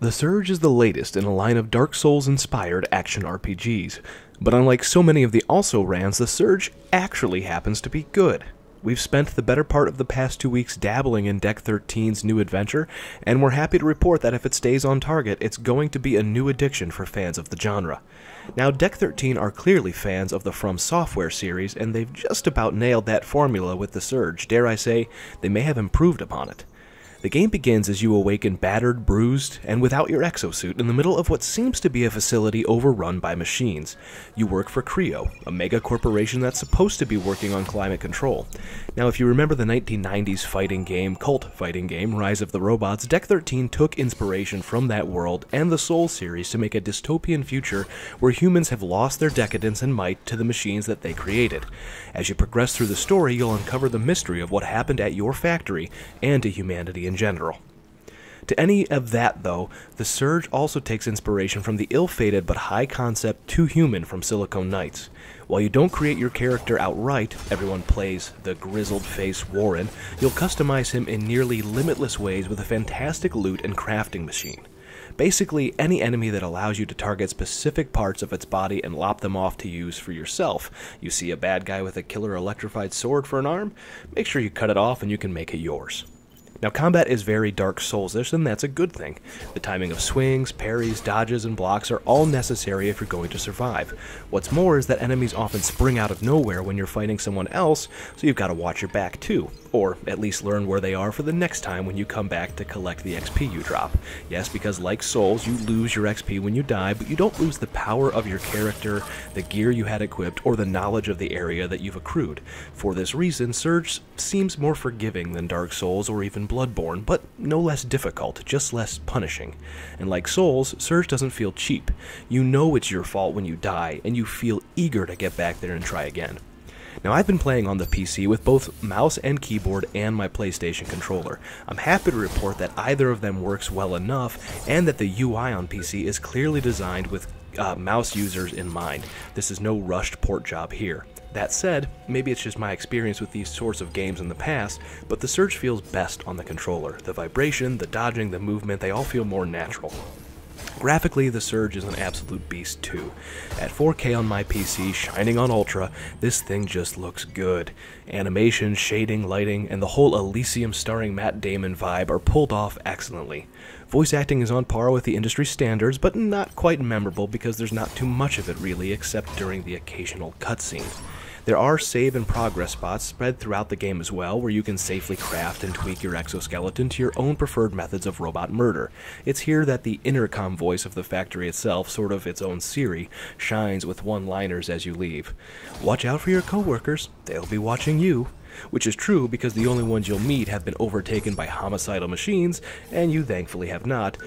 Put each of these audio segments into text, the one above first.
The Surge is the latest in a line of Dark Souls-inspired action RPGs, but unlike so many of the also-rans, The Surge actually happens to be good. We've spent the better part of the past 2 weeks dabbling in Deck13's new adventure, and we're happy to report that if it stays on target, it's going to be a new addiction for fans of the genre. Now, Deck13 are clearly fans of the From Software series, and they've just about nailed that formula with The Surge. Dare I say, they may have improved upon it. The game begins as you awaken battered, bruised, and without your exosuit in the middle of what seems to be a facility overrun by machines. You work for Creo, a mega corporation that's supposed to be working on climate control. Now, if you remember the 1990s cult fighting game, Rise of the Robots, Deck13 took inspiration from that world and the Souls series to make a dystopian future where humans have lost their decadence and might to the machines that they created. As you progress through the story, you'll uncover the mystery of what happened at your factory and to humanity in general. To any of that, though, The Surge also takes inspiration from the ill-fated but high-concept Too Human from Silicon Knights. While you don't create your character outright, everyone plays the grizzled-faced Warren, you'll customize him in nearly limitless ways with a fantastic loot and crafting machine. Basically, any enemy that allows you to target specific parts of its body and lop them off to use for yourself. You see a bad guy with a killer electrified sword for an arm? Make sure you cut it off and you can make it yours. Now, combat is very Dark Souls-ish, and that's a good thing. The timing of swings, parries, dodges, and blocks are all necessary if you're going to survive. What's more is that enemies often spring out of nowhere when you're fighting someone else, so you've got to watch your back too, or at least learn where they are for the next time when you come back to collect the XP you drop. Yes, because like Souls, you lose your XP when you die, but you don't lose the power of your character, the gear you had equipped, or the knowledge of the area that you've accrued. For this reason, Surge seems more forgiving than Dark Souls or even Bloodborne, but no less difficult, just less punishing. And like Souls, Surge doesn't feel cheap. You know it's your fault when you die, and you feel eager to get back there and try again. Now, I've been playing on the PC with both mouse and keyboard and my PlayStation controller. I'm happy to report that either of them works well enough, and that the UI on PC is clearly designed with mouse users in mind. This is no rushed port job here. That said, maybe it's just my experience with these sorts of games in the past, but The Surge feels best on the controller. The vibration, the dodging, the movement, they all feel more natural. Graphically, The Surge is an absolute beast too. At 4K on my PC, shining on Ultra, this thing just looks good. Animation, shading, lighting, and the whole Elysium starring Matt Damon vibe are pulled off excellently. Voice acting is on par with the industry standards, but not quite memorable because there's not too much of it really, except during the occasional cutscene. There are save and progress spots spread throughout the game as well, where you can safely craft and tweak your exoskeleton to your own preferred methods of robot murder. It's here that the intercom voice of the factory itself, sort of its own Siri, shines with one-liners as you leave. Watch out for your coworkers, they'll be watching you. Which is true because the only ones you'll meet have been overtaken by homicidal machines, and you thankfully have not.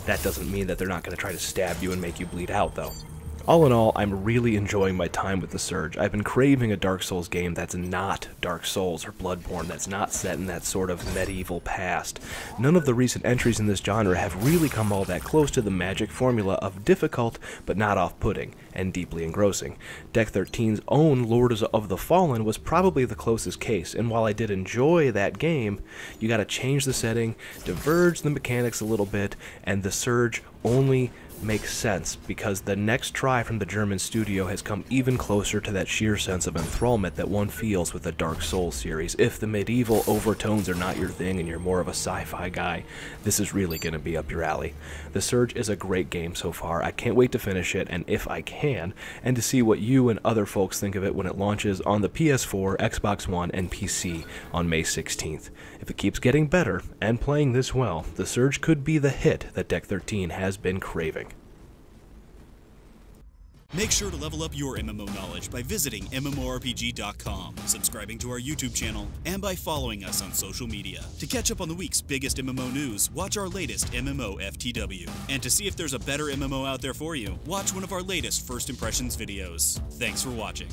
That doesn't mean that they're not going to try to stab you and make you bleed out, though. All in all, I'm really enjoying my time with The Surge. I've been craving a Dark Souls game that's not Dark Souls or Bloodborne, that's not set in that sort of medieval past. None of the recent entries in this genre have really come all that close to the magic formula of difficult but not off-putting, and deeply engrossing. Deck13's own Lord of the Fallen was probably the closest case, and while I did enjoy that game, you gotta change the setting, diverge the mechanics a little bit, and The Surge only makes sense because the next try from the German studio has come even closer to that sheer sense of enthrallment that one feels with the Dark Souls series. If the medieval overtones are not your thing and you're more of a sci-fi guy, this is really going to be up your alley. The Surge is a great game so far. I can't wait to finish it, and if I can, and to see what you and other folks think of it when it launches on the PS4, Xbox One, and PC on May 16th. If it keeps getting better and playing this well, The Surge could be the hit that Deck13 has been craving. Make sure to level up your MMO knowledge by visiting MMORPG.com, subscribing to our YouTube channel, and by following us on social media. To catch up on the week's biggest MMO news, watch our latest MMO FTW. And to see if there's a better MMO out there for you, watch one of our latest First Impressions videos. Thanks for watching.